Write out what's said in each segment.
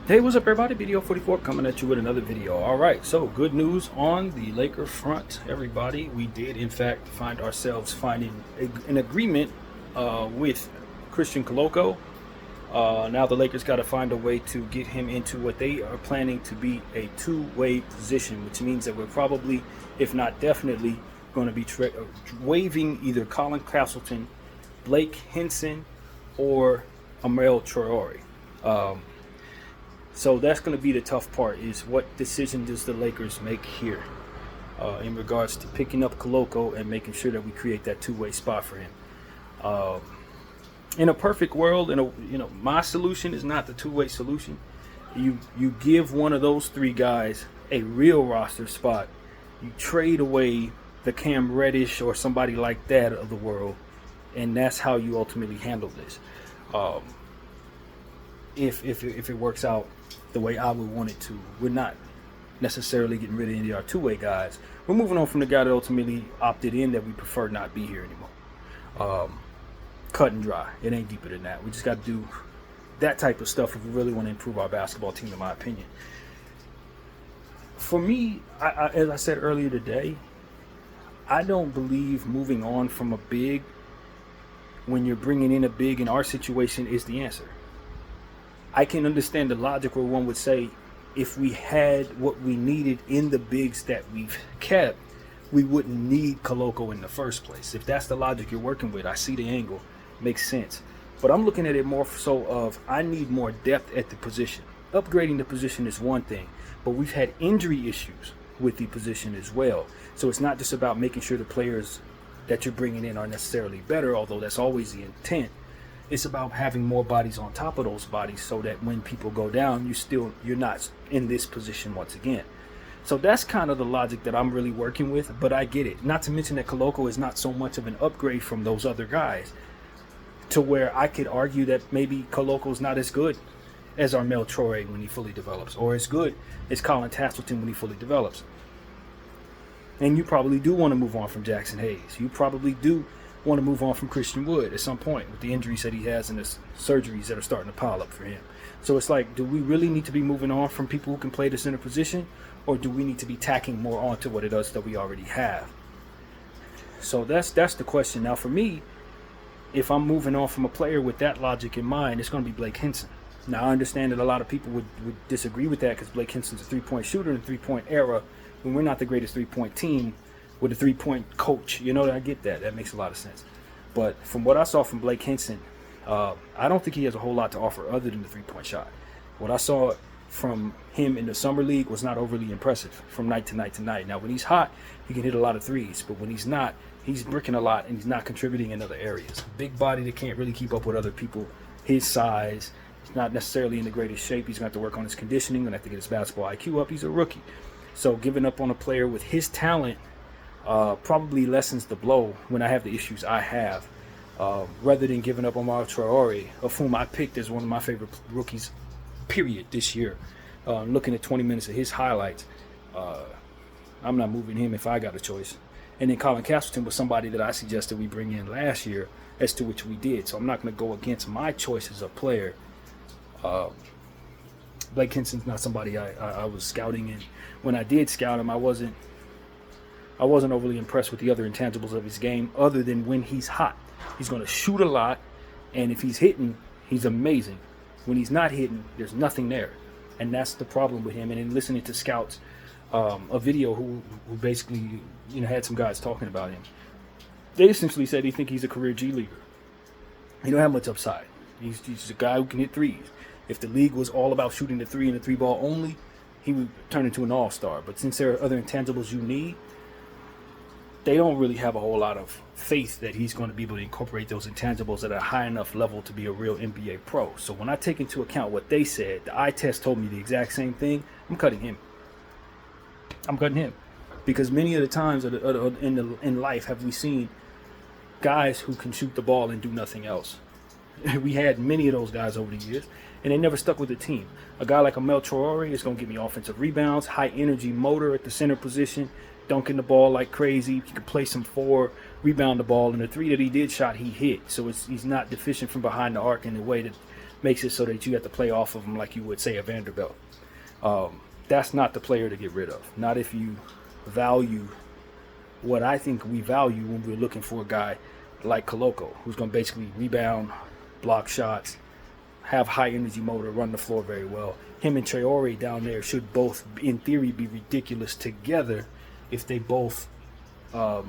Hey, what's up everybody? BDO44 coming at you with another video. Alright, so good news on the Laker front, everybody. We did in fact find ourselves finding an agreement with Christian Koloko. Now the Lakers got to find a way to get him into what they are planning to be a two-way position, which means that we're probably, if not definitely, going to be waiving either Colin Castleton, Blake Hinson, or Amel Traore. So that's going to be the tough part, is what decision does the Lakers make here in regards to picking up Koloko and making sure that we create that two-way spot for him. In a perfect world, my solution is not the two-way solution. You give one of those three guys a real roster spot. You trade away the Cam Reddish or somebody like that of the world, and that's how you ultimately handle this. If it works out the way I would want it to. We're not necessarily getting rid of any of our two-way guys. We're moving on from the guy that ultimately opted in that we prefer not be here anymore. Cut and dry. It ain't deeper than that. We just got to do that type of stuff if we really want to improve our basketball team, in my opinion. For me, as I said earlier today, I don't believe moving on from a big when you're bringing in a big in our situation is the answer. I can understand the logic where one would say if we had what we needed in the bigs that we've kept, we wouldn't need Koloko in the first place. If that's the logic you're working with, I see the angle. Makes sense. But I'm looking at it more so of I need more depth at the position. Upgrading the position is one thing, but we've had injury issues with the position as well. So it's not just about making sure the players that you're bringing in are necessarily better, although that's always the intent. It's about having more bodies on top of those bodies so that when people go down, you're not in this position once again. So that's kind of the logic that I'm really working with, but I get it. Not to mention that Koloko is not so much of an upgrade from those other guys to where I could argue that maybe Koloko's not as good as Amel Traore when he fully develops, or as good as Colin Castleton when he fully develops. And you probably do want to move on from Jackson Hayes. You probably do want to move on from Christian Wood at some point with the injuries that he has and the surgeries that are starting to pile up for him. So it's like, do we really need to be moving on from people who can play the center position, or do we need to be tacking more onto what it is that we already have? So that's the question. Now for me, if I'm moving on from a player with that logic in mind, it's going to be Blake Hinson. Now I understand that a lot of people would disagree with that because Blake Hinson's a three-point shooter in the three-point era when we're not the greatest three-point team with a three-point coach. I get that. That makes a lot of sense. But from what I saw from Blake Hinson, I don't think he has a whole lot to offer other than the three-point shot. What I saw from him in the summer league was not overly impressive from night to night to night. Now, when he's hot, he can hit a lot of threes. But when he's not, he's bricking a lot and he's not contributing in other areas. Big body that can't really keep up with other people his size. He's not necessarily in the greatest shape. He's going to have to work on his conditioning. Going to have to get his basketball IQ up. He's a rookie. So giving up on a player with his talent probably lessens the blow when I have the issues I have, rather than giving up on Amel Traore, of whom I picked as one of my favorite rookies, period, this year. Looking at 20 minutes of his highlights, I'm not moving him if I got a choice. And then Colin Castleton was somebody that I suggested we bring in last year, as to which we did. So I'm not going to go against my choice as a player. Blake Hinson's not somebody I was scouting, and when I did scout him, I wasn't overly impressed with the other intangibles of his game, other than when he's hot. He's going to shoot a lot, and if he's hitting, he's amazing. When he's not hitting, there's nothing there, and that's the problem with him. And in listening to scouts, a video who basically had some guys talking about him, they essentially said they think he's a career G leaguer. He don't have much upside. He's a guy who can hit threes. If the league was all about shooting the three and the three ball only, he would turn into an all-star. But since there are other intangibles you need, they don't really have a whole lot of faith that he's going to be able to incorporate those intangibles at a high enough level to be a real NBA pro. So when I take into account what they said, the eye test told me the exact same thing. I'm cutting him. Because many of the times in life have we seen guys who can shoot the ball and do nothing else. We had many of those guys over the years, and they never stuck with the team. A guy like Amel Traore is going to give me offensive rebounds, high energy motor at the center position, dunking the ball like crazy. He can play some four, rebound the ball, and the three that he did shot, he hit. So he's not deficient from behind the arc in the way that makes it so that you have to play off of him like you would say a Vanderbilt. That's not the player to get rid of. Not if you value what I think we value when we're looking for a guy like Koloko, who's going to basically rebound, block shots, have high energy motor, run the floor very well. Him and Traore down there should both, in theory, be ridiculous together if they both are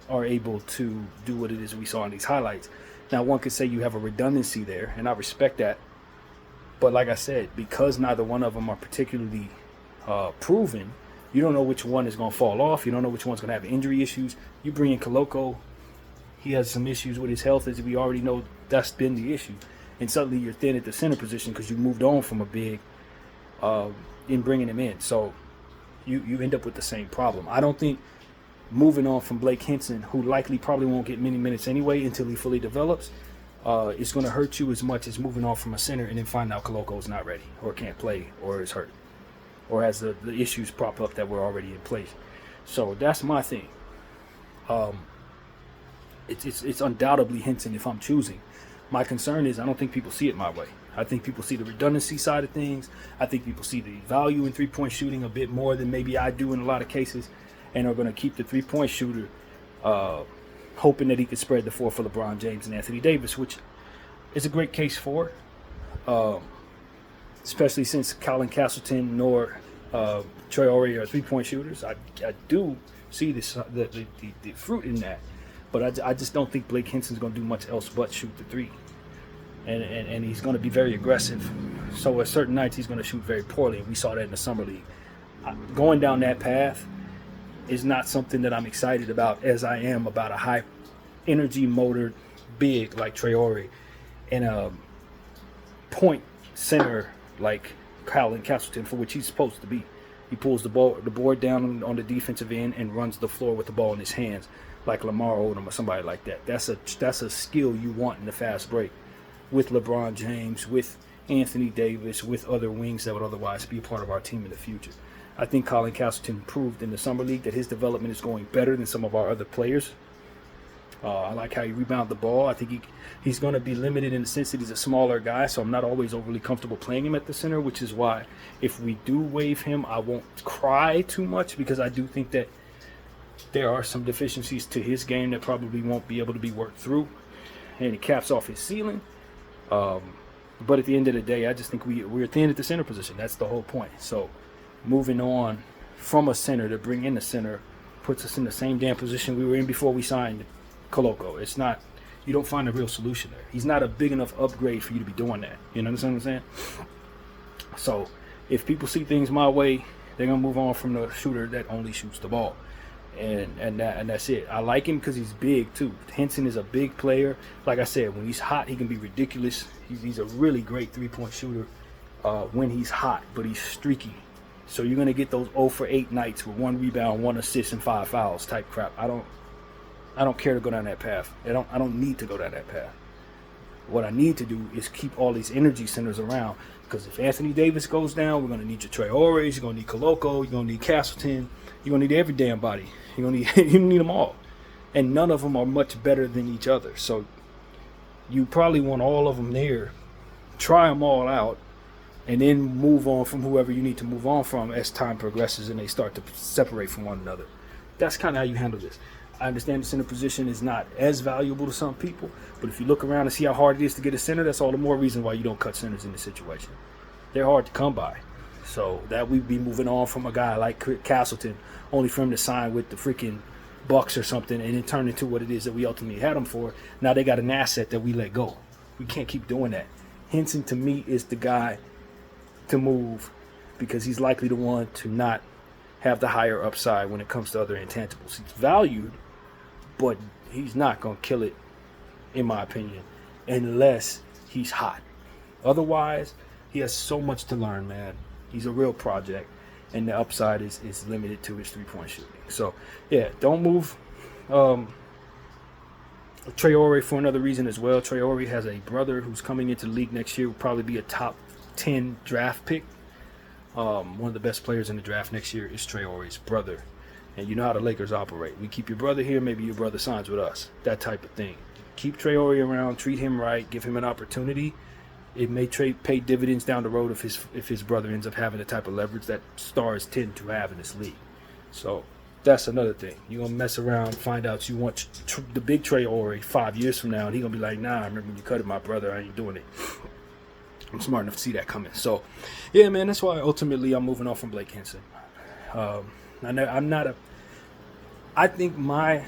able to do what it is we saw in these highlights. Now, one could say you have a redundancy there, and I respect that. But like I said, because neither one of them are particularly proven, you don't know which one is going to fall off. You don't know which one's going to have injury issues. You bring in Koloko, he has some issues with his health, as we already know that's been the issue. And suddenly you're thin at the center position because you moved on from a big in bringing him in. So you end up with the same problem. I don't think moving on from Blake Hinson, who likely probably won't get many minutes anyway until he fully develops, is going to hurt you as much as moving on from a center and then find out Koloko's not ready or can't play or is hurt or has the issues prop up that were already in place. So that's my thing. It's undoubtedly Hinson if I'm choosing. My concern is I don't think people see it my way. I think people see the redundancy side of things. I think people see the value in three-point shooting a bit more than maybe I do in a lot of cases, and are going to keep the three-point shooter hoping that he could spread the floor for LeBron James and Anthony Davis, which is a great case for, especially since Colin Castleton nor Traore are three-point shooters. I do see this the fruit in that, but I just don't think Blake Hinson's going to do much else but shoot the three. And he's going to be very aggressive. So at certain nights he's going to shoot very poorly. We saw that in the summer league. Going down that path is not something that I'm excited about as I am about a high energy motored big like Traore and a point center like Colin Castleton, for which he's supposed to be. He pulls the board down on the defensive end and runs the floor with the ball in his hands like Lamar Odom or somebody like that. That's a skill you want in the fast break with LeBron James, with Anthony Davis, with other wings that would otherwise be a part of our team in the future. I think Colin Castleton proved in the summer league that his development is going better than some of our other players. I like how he rebounded the ball. I think he's going to be limited in the sense that he's a smaller guy, so I'm not always overly comfortable playing him at the center, which is why if we do waive him, I won't cry too much, because I do think that there are some deficiencies to his game that probably won't be able to be worked through, and it caps off his ceiling. But at the end of the day, I just think we're thin at the center position. That's the whole point. So moving on from a center to bring in the center puts us in the same damn position we were in before we signed Koloko. It's not, you don't find a real solution there. He's not a big enough upgrade for you to be doing that. You understand what I'm saying? So if people see things my way, they're going to move on from the shooter that only shoots the ball. And that's it. I like him because he's big too. Hinson is a big player. Like I said, when he's hot, he can be ridiculous. He's a really great three-point shooter when he's hot, but he's streaky. So you're gonna get those 0 for 8 nights with 1 rebound, 1 assist, and 5 fouls type crap. I don't care to go down that path. I don't need to go down that path. What I need to do is keep all these energy centers around, because if Anthony Davis goes down, we're gonna need your Traore, you're gonna need Koloko, you're gonna need Castleton, you're gonna need every damn body. You're gonna need you need them all, and none of them are much better than each other. So you probably want all of them there. Try them all out, and then move on from whoever you need to move on from as time progresses and they start to separate from one another. That's kind of how you handle this. I understand the center position is not as valuable to some people, but if you look around and see how hard it is to get a center, that's all the more reason why you don't cut centers in this situation. They're hard to come by. So that we'd be moving on from a guy like Castleton, only for him to sign with the freaking Bucks or something and then turn into what it is that we ultimately had him for. Now they got an asset that we let go. We can't keep doing that. Hinson, to me, is the guy to move because he's likely the one to not have the higher upside when it comes to other intangibles. He's valued, but he's not going to kill it, in my opinion, unless he's hot. Otherwise, he has so much to learn, man. He's a real project, and the upside is limited to his three-point shooting. So, yeah, don't move Traore for another reason as well. Traore has a brother who's coming into the league next year, will probably be a top 10 draft pick. One of the best players in the draft next year is Traore's brother. And you know how the Lakers operate. We keep your brother here, maybe your brother signs with us. That type of thing. Keep Traore around, treat him right, give him an opportunity, it may pay dividends down the road if his brother ends up having the type of leverage that stars tend to have in this league. So that's another thing. You're gonna mess around, find out you want the big Traore 5 years from now, and he's gonna be like, nah, I remember when you cut my brother, I ain't doing it. I'm smart enough to see that coming. So yeah, man, that's why ultimately I'm moving on from Blake Hinson. I think my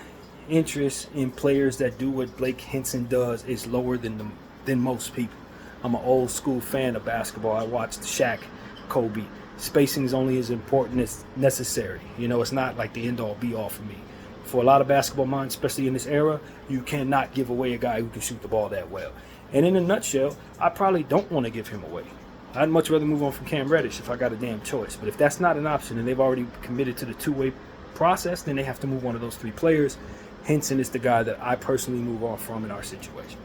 interest in players that do what Blake Hinson does is lower than most people. I'm an old school fan of basketball. I watched Shaq, Kobe. Spacing is only as important as necessary. You know, it's not like the end all be all for me. For a lot of basketball minds, especially in this era, you cannot give away a guy who can shoot the ball that well. And in a nutshell, I probably don't want to give him away. I'd much rather move on from Cam Reddish if I got a damn choice. But if that's not an option and they've already committed to the two-way process, then they have to move one of those three players. Hinson is the guy that I personally move on from in our situation.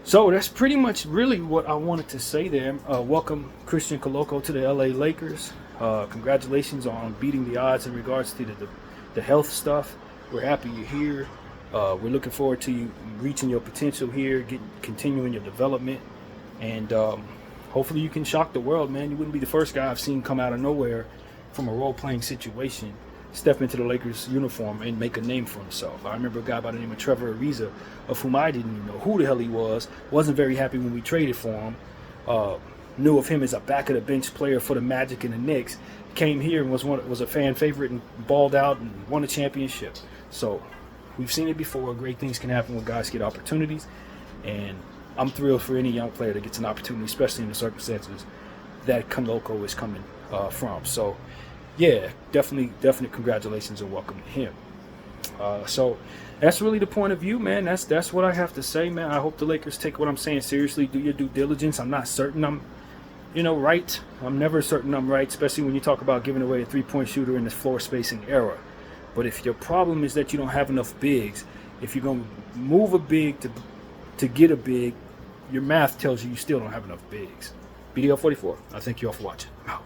So that's pretty much really what I wanted to say there. Welcome Christian Koloko to the LA Lakers. Congratulations on beating the odds in regards to the health stuff. We're happy you're here. We're looking forward to you reaching your potential here, continuing your development, and hopefully you can shock the world, man. You wouldn't be the first guy I've seen come out of nowhere from a role-playing situation, step into the Lakers uniform and make a name for himself. I remember a guy by the name of Trevor Ariza, of whom I didn't even know who the hell he was, wasn't very happy when we traded for him, knew of him as a back-of-the-bench player for the Magic and the Knicks, came here and was a fan favorite and balled out and won a championship. So we've seen it before. Great things can happen when guys get opportunities, and I'm thrilled for any young player that gets an opportunity, especially in the circumstances that Koloko is coming from. So yeah, definitely congratulations and welcome to him. So that's really the point of view, man. That's what I have to say, man. I hope the Lakers take what I'm saying seriously. Do your due diligence. I'm not certain I'm right. I'm never certain I'm right, especially when you talk about giving away a three-point shooter in this floor spacing era. But if your problem is that you don't have enough bigs, if you're going to move a big to get a big, your math tells you still don't have enough bigs. BDL 44, I thank you all for watching. I'm out.